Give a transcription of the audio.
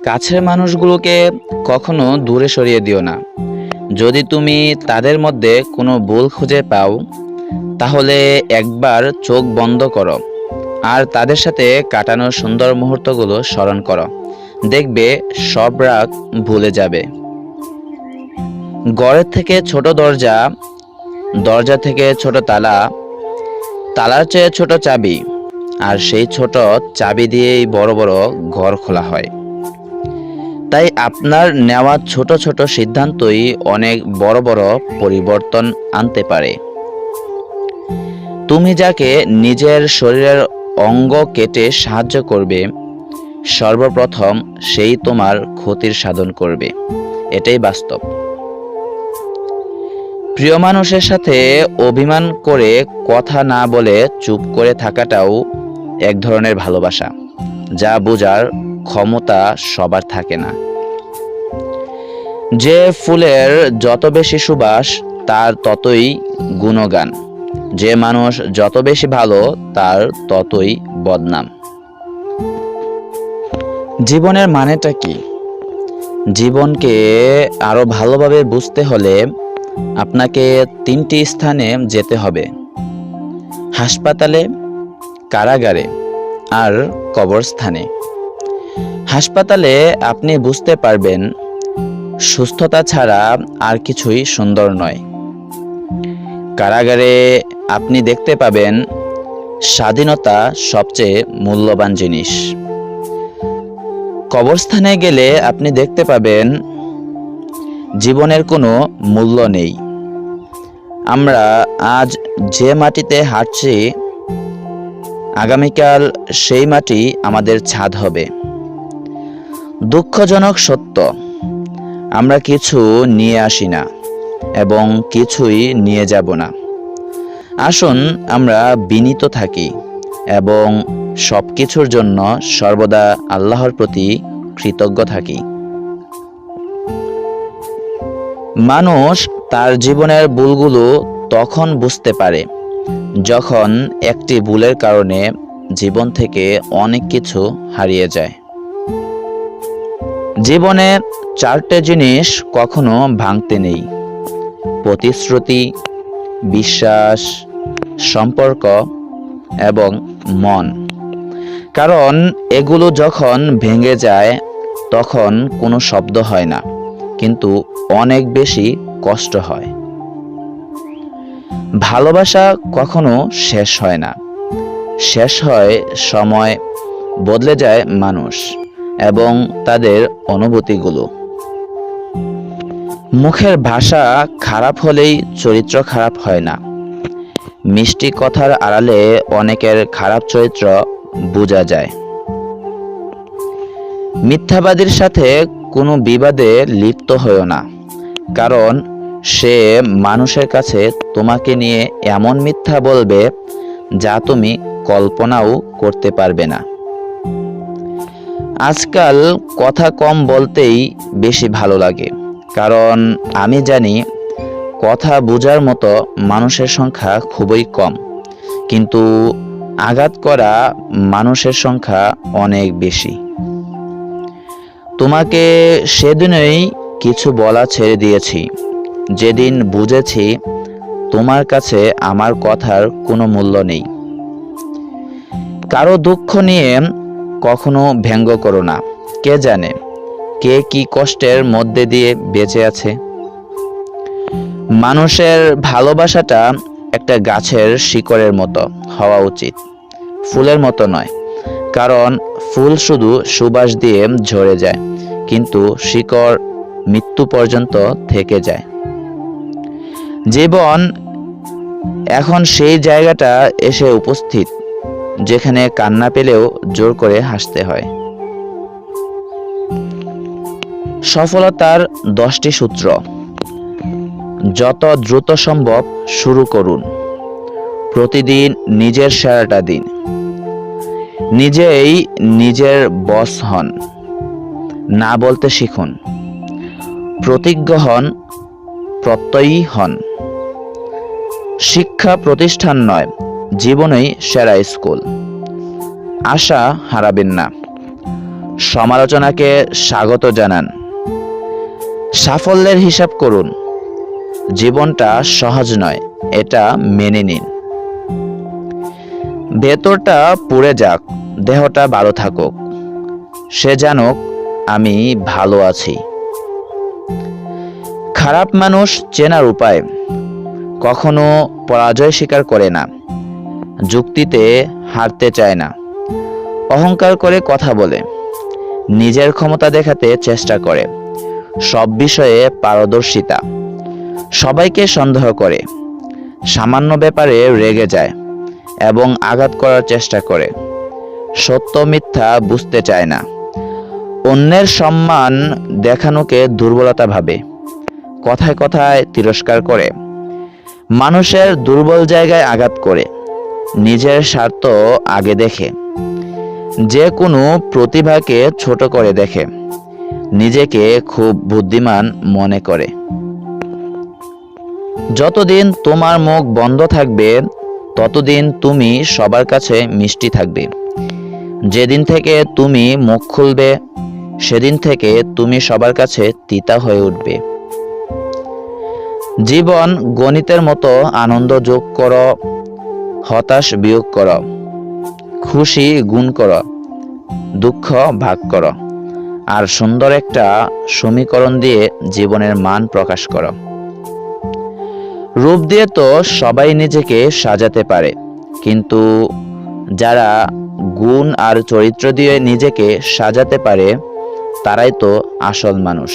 কাছের মানুষগুলোকে কখনো দূরে সরিয়ে দিও না। যদি তুমি তাদের মধ্যে কোনো ভুল খুঁজে পাও, তাহলে একবার চোখ বন্ধ করো আর তাদের সাথে কাটানো সুন্দর মুহূর্তগুলো স্মরণ করো। দেখবে সব রাগ ভুলে যাবে। ঘরের থেকে ছোট দরজা, দরজা থেকে ছোট তালা, তালার চেয়ে ছোট চাবি, আর সেই ছোট চাবি দিয়েই বড় বড় ঘর খোলা হয়। তাই আপনার নেওয়া ছোট ছোট সিদ্ধান্তই অনেক বড় বড় পরিবর্তন আনতে পারে। তুমি যাকে নিজের শরীরের অঙ্গ কেটে সাহায্য করবে, সর্বপ্রথম সেই তোমার ক্ষতির সাধন করবে। এটাই বাস্তব। প্রিয় মানুষের সাথে অভিমান করে কথা না বলে চুপ করে থাকাটাও এক ধরনের ভালোবাসা, যা বোঝার ক্ষমতা সবার থাকে না। যে ফুলের যত বেশি সুবাস তার ততই গুণগান, যে মানুষ যত বেশি ভালো তার ততই বদনাম। জীবনের মানেটা কি? জীবনকে আরো ভালোভাবে বুঝতে হলে আপনাকে 3টি স্থানে যেতে হবে: হাসপাতালে, কারাগারে আর কবরস্থানে। হাসপাতালে আপনি বুঝতে পারবেন সুস্থতা ছাড়া আর কিছুই সুন্দর নয়। কারাগারে আপনি দেখতে পাবেন স্বাধীনতা সবচেয়ে মূল্যবান জিনিস। কবরস্থানে গেলে আপনি দেখতে পাবেন জীবনের কোনো মূল্য নেই। আমরা আজ যে মাটিতে হাঁটছি, আগামীকাল সেই মাটি আমাদের ছাদ হবে। দুঃখজনক সত্য, আমরা কিছু নিয়ে আসি না এবং কিছুই নিয়ে যাব না। আসুন আমরা বিনীত থাকি এবং সব কিছুর জন্য সর্বদা আল্লাহর প্রতি কৃতজ্ঞ থাকি। মানুষ তার জীবনের ভুলগুলো তখন বুঝতে পারে যখন একটি ভুলের কারণে জীবন থেকে অনেক কিছু হারিয়ে যায়। জীবনে 4টে জিনিস কখনো ভাঙতে নেই: প্রতিশ্রুতি, বিশ্বাস, সম্পর্ক এবং মন। কারণ এগুলো যখন ভেঙে যায় তখন কোনো শব্দ হয় না, কিন্তু অনেক বেশি কষ্ট হয়। ভালোবাসা কখনো শেষ হয় না, শেষ হয় সময়, বদলে যায় মানুষ এবং তাদের অনুভূতিগুলো। মুখের ভাষা খারাপ হলেই চরিত্র খারাপ হয় না। মিষ্টি কথার আড়ালে অনেকের খারাপ চরিত্র বোঝা যায়। মিথ্যাবাদীর সাথে কোনো বিবাদে লিপ্ত হয়ো না, কারণ সে মানুষের কাছে তোমাকে নিয়ে এমন মিথ্যা বলবে যা তুমি কল্পনাও করতে পারবে না। আজকাল কথা কম বলতেই বেশি ভালো লাগে, কারণ আমি জানি কথা বোঝার মতো মানুষের সংখ্যা খুবই কম, কিন্তু আঘাত করা মানুষের সংখ্যা অনেক বেশি। তোমাকে সেদিনই কিছু বলা ছেড়ে দিয়েছি, যেদিন বুঝেছি তোমার কাছে আমার কথার কোনো মূল্য নেই। কারো দুঃখ নিয়ে কখনো ব্যঙ্গ করো না। কে জানে কে কি কষ্টের মধ্যে দিয়ে বেঁচে আছে। মানুষের ভালোবাসাটা একটা গাছের শিকড়ের মতো হওয়া উচিত, ফুলের মতো নয়। কারণ ফুল শুধু সুবাস দিয়ে ঝরে যায়, কিন্তু শিকড় মৃত্যু পর্যন্ত থেকে যায়। জীবন এখন সেই জায়গাটা এসে উপস্থিত যেখানে কান্না পেলেও জোর করে হাসতে হয়। সফলতার 10টি সূত্র। যত দ্রুত সম্ভব শুরু করুন। প্রতিদিন নিজের সেরাটা দিন। নিজেই নিজের বস হন। না বলতে শিখুন। প্রতিজ্ঞ হন, প্রত্যয়ী হন। শিক্ষা প্রতিষ্ঠান নয়, জীবনেই সেরা স্কুল। আশা হারাবেন না। সমালোচনাকে স্বাগত জানান। সাফল্যের হিসাব করুন। জীবনটা সহজ নয়, এটা মেনে নিন। ভেতরটা পুড়ে যাক, দেহটা ভালো থাকুক। সে জানুক আমি ভালো আছি। খারাপ মানুষ চেনার উপায়: কখনো পরাজয় স্বীকার করে না, যুক্তিতে হারতে চায় না, অহংকার করে কথা বলে, নিজের ক্ষমতা দেখাতে চেষ্টা করে, সব বিষয়ে পারদর্শিতা, সবাইকে সন্দেহ করে, সামান্য ব্যাপারে রেগে যায় এবং আঘাত করার চেষ্টা করে, সত্য মিথ্যা বুঝতে চায় না, অন্যের সম্মান দেখানোকে দুর্বলতা ভাবে, কথায় কথায় তিরস্কার করে, মানুষের দুর্বল জায়গায় আঘাত করে, নিজের স্বার্থ আগে দেখে, যে কোনো প্রতিভাকে ছোট করে দেখে, নিজেকে খুব বুদ্ধিমান মনে করে। যতদিন তোমার মুখ বন্ধ থাকবে ততদিন তুমি সবার কাছে মিষ্টি থাকবে। যেদিন থেকে তুমি মুখ খুলবে সেদিন থেকে তুমি সবার কাছে তিতা হয়ে উঠবে। জীবন গণিতের মতো আনন্দ যোগ করো, হতাশ বিয়োগ করো, খুশি গুণ করো, দুঃখ ভাগ করো, আর সুন্দর একটা সমীকরণ দিয়ে জীবনের মান প্রকাশ করো। রূপ দিয়ে তো সবাই নিজেকে সাজাতে পারে, কিন্তু যারা গুণ আর চরিত্র দিয়ে নিজেকে সাজাতে পারে তারাই তো আসল মানুষ।